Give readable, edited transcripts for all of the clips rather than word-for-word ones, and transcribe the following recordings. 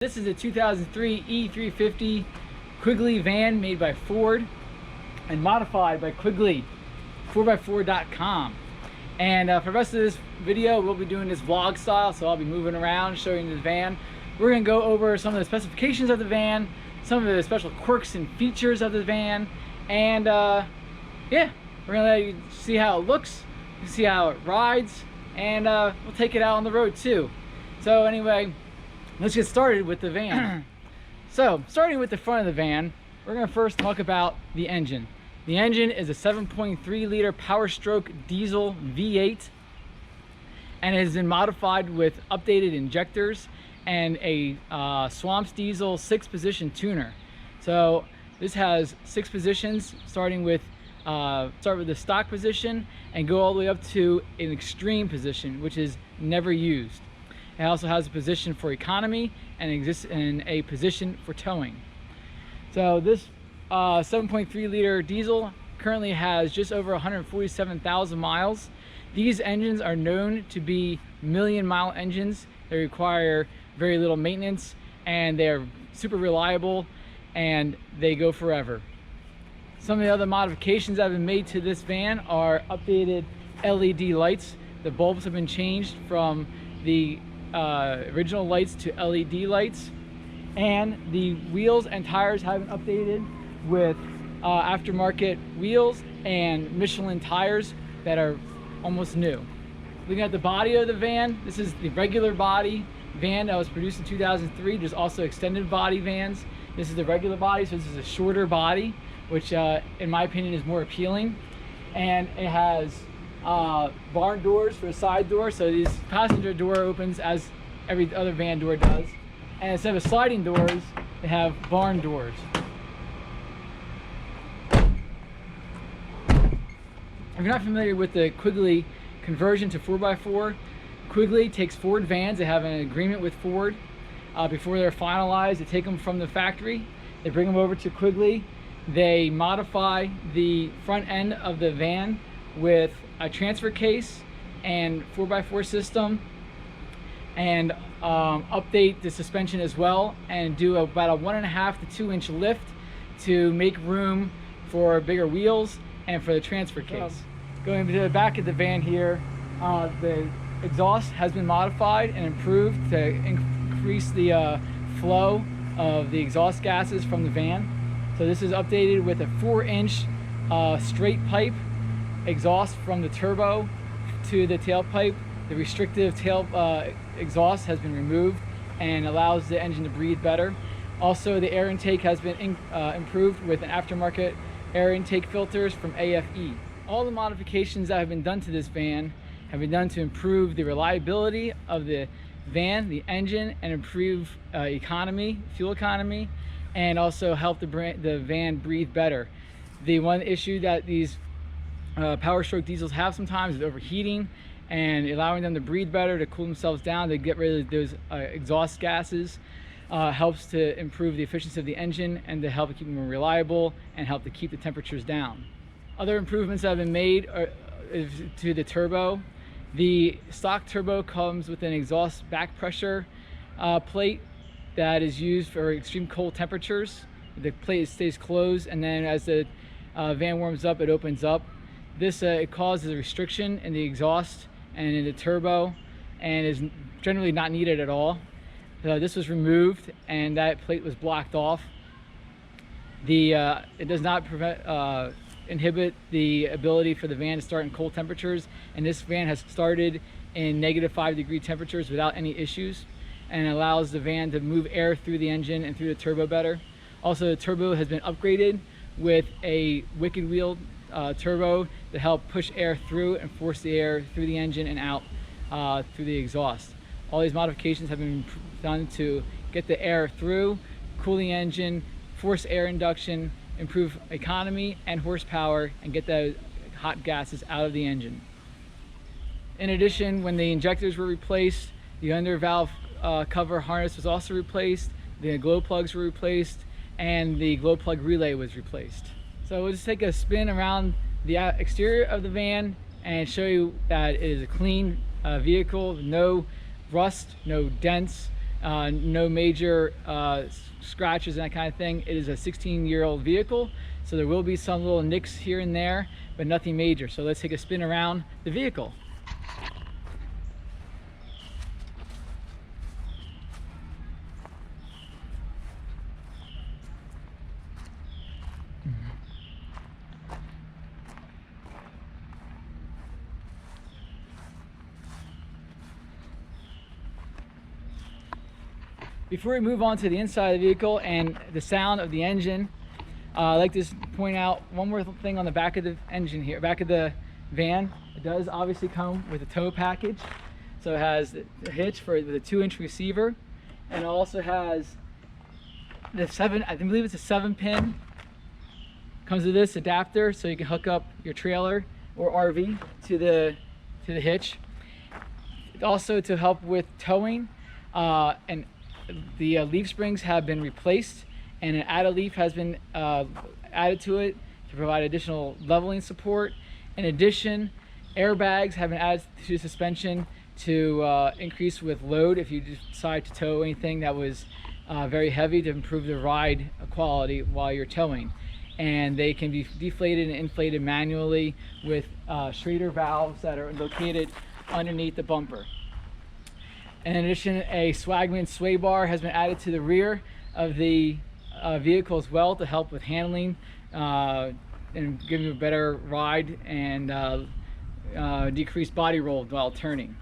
This is a 2003 E350 Quigley van made by Ford and modified by Quigley 4x4.com. And for the rest of this video, we'll be doing this vlog style, so I'll be moving around, showing you the van. We're going to go over some of the specifications of the van, some of the special quirks and features of the van, and yeah, we're going to let you see how it looks, see how it rides, and we'll take it out on the road too. So anyway, let's get started with the van. So, starting with the front of the van, we're going to first talk about the engine. The engine is a 7.3 liter Powerstroke diesel V8, and it has been modified with updated injectors and a Swamps diesel 6-position tuner. So this has 6 positions, starting with start with the stock position and go all the way up to an extreme position, which is never used. It also has a position for economy and exists in a position for towing. So this 7.3 liter diesel currently has just over 147,000 miles. These engines are known to be million-mile engines. They require very little maintenance, and they're super reliable, and they go forever. Some of the other modifications that have been made to this van are updated LED lights. The bulbs have been changed from the original lights to LED lights, and the wheels and tires have been updated with aftermarket wheels and Michelin tires that are almost new. Looking at the body of the van, this is the regular body van that was produced in 2003. There's also extended body vans. This is the regular body, so this is a shorter body, which in my opinion is more appealing. And it has barn doors for the side door, so this passenger door opens as every other van door does, and instead of sliding doors, they have barn doors. If you're not familiar with the Quigley conversion to 4x4, Quigley takes Ford vans. They have an agreement with Ford. Before they're finalized, they take them from the factory, they bring them over to Quigley, they modify the front end of the van with a transfer case and 4x4 system, and update the suspension as well, and do about a 1.5 to 2 inch lift to make room for bigger wheels and for the transfer case. Going to the back of the van here, the exhaust has been modified and improved to increase the flow of the exhaust gases from the van. So this is updated with a 4-inch straight pipe exhaust from the turbo to the tailpipe. The restrictive tail exhaust has been removed and allows the engine to breathe better. Also, the air intake has been improved with an aftermarket air intake filters from AFE. All the modifications that have been done to this van have been done to improve the reliability of the van, the engine, and improve fuel economy, and also help the van breathe better. The one issue that these Powerstroke diesels have sometimes is overheating, and allowing them to breathe better, to cool themselves down, to get rid of those exhaust gases, helps to improve the efficiency of the engine and to help keep them more reliable and help to keep the temperatures down. Other improvements that have been made are to the turbo. The stock turbo comes with an exhaust back pressure plate that is used for extreme cold temperatures. The plate stays closed, and then as the van warms up, it opens up. This it causes a restriction in the exhaust and in the turbo, and is generally not needed at all. This was removed, and that plate was blocked off. It does not inhibit the ability for the van to start in cold temperatures, and this van has started in -5-degree temperatures without any issues, and allows the van to move air through the engine and through the turbo better. Also, the turbo has been upgraded with a wicked wheel turbo to help push air through and force the air through the engine and out through the exhaust. All these modifications have been done to get the air through, cool the engine, force air induction, improve economy and horsepower, and get the hot gases out of the engine. In addition, when the injectors were replaced, the under valve cover harness was also replaced, the glow plugs were replaced, and the glow plug relay was replaced. So we'll just take a spin around the exterior of the van and show you that it is a clean vehicle, no rust, no dents, no major scratches and that kind of thing. It is a 16-year-old vehicle, so there will be some little nicks here and there, but nothing major. So let's take a spin around the vehicle. Before we move on to the inside of the vehicle and the sound of the engine, I'd like to point out one more thing on the back of the engine here, back of the van. It does obviously come with a tow package. So it has the hitch with a 2-inch receiver, and it also has the I believe it's a 7-pin. Comes with this adapter, so you can hook up your trailer or RV to the hitch. Also to help with towing, and the leaf springs have been replaced, and an added leaf has been added to it to provide additional leveling support. In addition, airbags have been added to the suspension to increase with load if you decide to tow anything that was very heavy, to improve the ride quality while you're towing. And they can be deflated and inflated manually with Schrader valves that are located underneath the bumper. In addition, a Swagman sway bar has been added to the rear of the vehicle as well to help with handling and give you a better ride and decrease body roll while turning.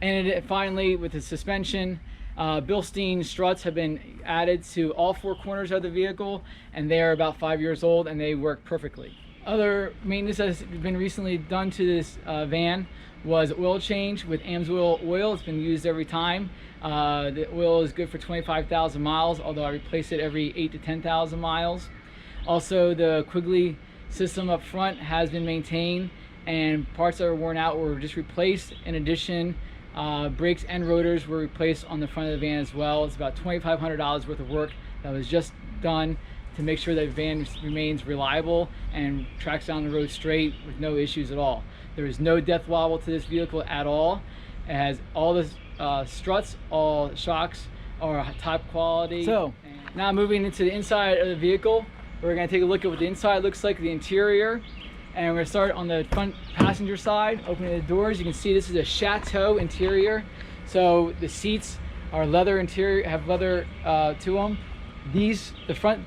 And finally, with the suspension, Bilstein struts have been added to all 4 corners of the vehicle, and they are about 5 years old and they work perfectly. Other maintenance that has been recently done to this van was oil change with Amsoil oil. It's been used every time. The oil is good for 25,000 miles, although I replace it every 8,000 to 10,000 miles. Also, the Quigley system up front has been maintained, and parts that are worn out were just replaced. In addition, brakes and rotors were replaced on the front of the van as well. It's about $2,500 worth of work that was just done to make sure that the van remains reliable and tracks down the road straight with no issues at all. There is no death wobble to this vehicle at all. It has all the struts, all shocks are top quality. So now moving into the inside of the vehicle, we're going to take a look at what the inside looks like, the interior. And we're going to start on the front passenger side, opening the doors. You can see this is a Chateau interior. So the seats are leather interior, have leather to them. The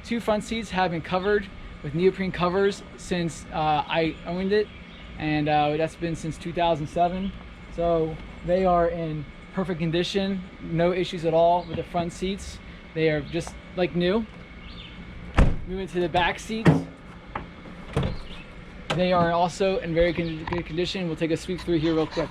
two front seats have been covered with neoprene covers since I owned it, and that's been since 2007. So they are in perfect condition, no issues at all with the front seats. They are just like new. Moving to the back seats, they are also in very good condition. We'll take a sweep through here real quick.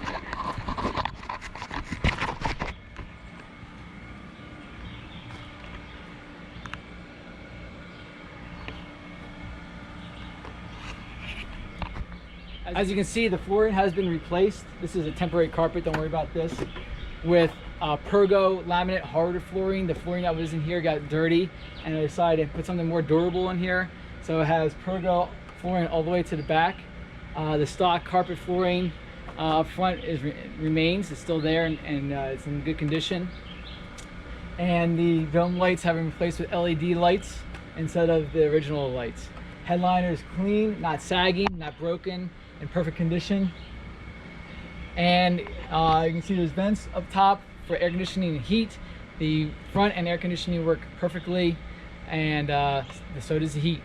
As you can see, the flooring has been replaced. This is a temporary carpet, don't worry about this. With Pergo laminate hardwood flooring. The flooring that was in here got dirty, and I decided to put something more durable in here. So it has Pergo flooring all the way to the back. The stock carpet flooring up front remains. It's still there, and it's in good condition. And the dome lights have been replaced with LED lights instead of the original lights. Headliner is clean, not sagging, not broken, in perfect condition. And you can see there's vents up top for air conditioning and heat. The front and air conditioning work perfectly, and so does the heat.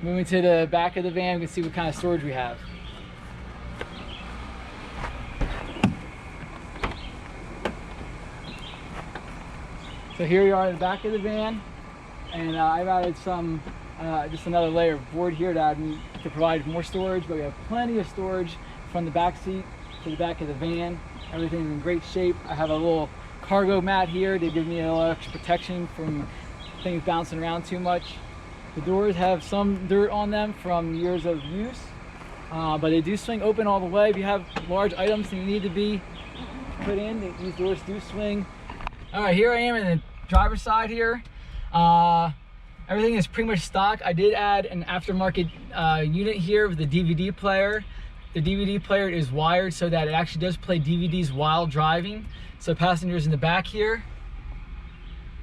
Moving to the back of the van, we can see what kind of storage we have. So here we are in the back of the van, and I've added some just another layer of board here to provide more storage, but we have plenty of storage from the back seat to the back of the van. Everything's in great shape. I have a little cargo mat here to give me a little extra protection from things bouncing around too much. The doors have some dirt on them from years of use, but they do swing open all the way. If you have large items that you need to be put in, these doors do swing. All right, here I am in the driver's side here. Everything is pretty much stock. I did add an aftermarket unit here with a DVD player the DVD player is wired so that it actually does play DVDs while driving. So passengers in the back here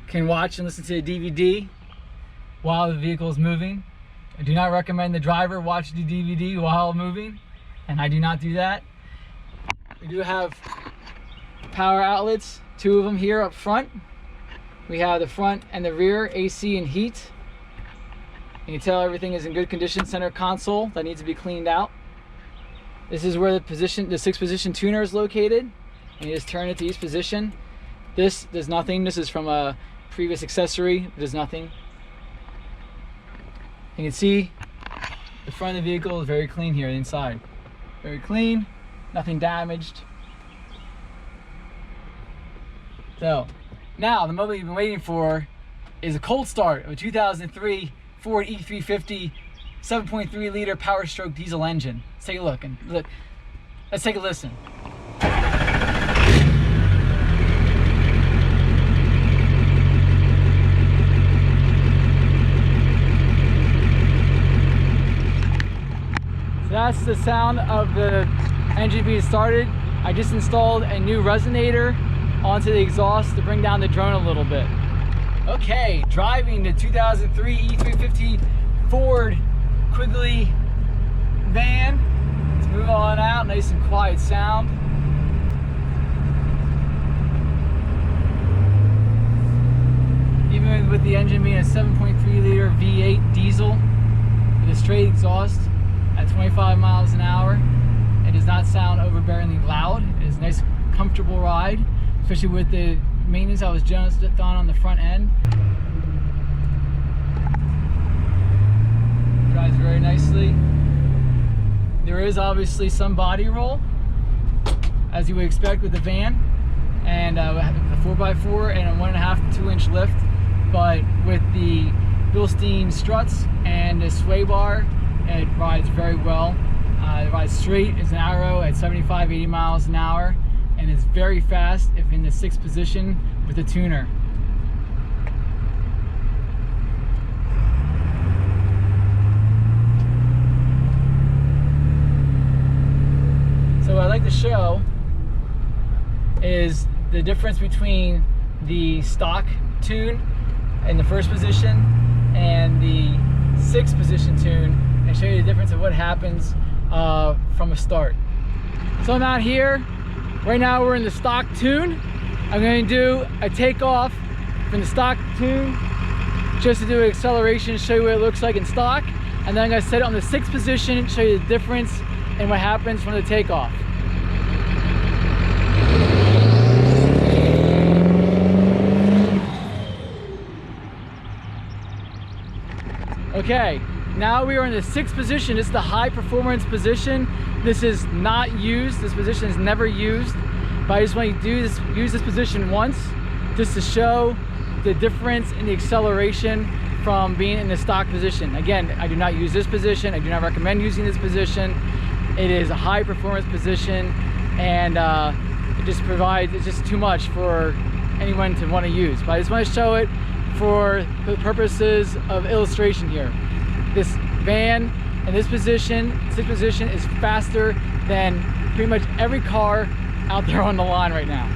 can watch and listen to the DVD while the vehicle is moving. I do not recommend the driver watch the DVD while moving, and I do not do that. We do have power outlets, 2 of them here up front. We have the front and the rear, AC and heat. You can tell everything is in good condition. Center console that needs to be cleaned out. This is where the 6-position tuner is located. And you just turn it to each position. This does nothing. This is from a previous accessory. It does nothing. You can see the front of the vehicle is very clean here, the inside. Very clean, nothing damaged. So, now the moment you've been waiting for is a cold start of a 2003 Ford E350 7.3 liter Powerstroke diesel engine. Let's take a look and let's take a listen. So that's the sound of the engine being started. I just installed a new resonator onto the exhaust to bring down the drone a little bit. Okay, driving the 2003 E350 Ford Quigley van. Let's move on out, nice and quiet sound. Even with the engine being a 7.3 liter V8 diesel with a straight exhaust at 25 miles an hour, it does not sound overbearingly loud. It is a nice, comfortable ride, especially with the maintenance I was just done on the front end. Drives very nicely. There is obviously some body roll, as you would expect with the van, and a 4x4 and a 1.5 to 2 inch lift. But with the Bilstein struts and the sway bar, it rides very well. It rides straight as an arrow at 75-80 miles an hour, and it's very fast if in the 6th position with the tuner. So what I'd like to show is the difference between the stock tune in the 1st position and the 6th position tune, and show you the difference of what happens from a start. So I'm out here. Right now we're in the stock tune. I'm going to do a takeoff from the stock tune just to do an acceleration, show you what it looks like in stock, and then I'm going to set it on the 6th position and show you the difference in what happens from the takeoff. Okay, now we are in the 6th position. This is the high performance position. This is not used. This position is never used. But I just want to use this position once, just to show the difference in the acceleration from being in the stock position. Again, I do not use this position. I do not recommend using this position. It is a high performance position, and it just provides, it's just too much for anyone to want to use. But I just want to show it for the purposes of illustration here. This van in this position, 6th position, is faster than pretty much every car out there on the line right now.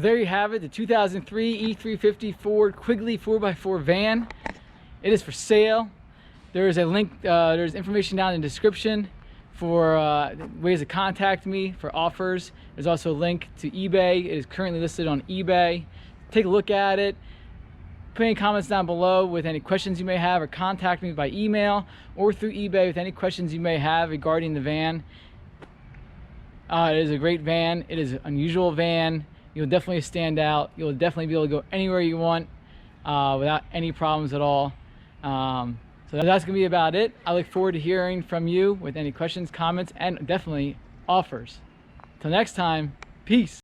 there you have it, the 2003 E350 Ford Quigley 4x4 van. It is for sale. There is a link, there's information down in the description for ways to contact me for offers. There's also a link to eBay. It is currently listed on eBay. Take a look at it. Put any comments down below with any questions you may have, or contact me by email or through eBay with any questions you may have regarding the van. It is a great van. It is an unusual van. You'll definitely stand out. You'll definitely be able to go anywhere you want without any problems at all. So that's going to be about it. I look forward to hearing from you with any questions, comments, and definitely offers. Till next time, peace.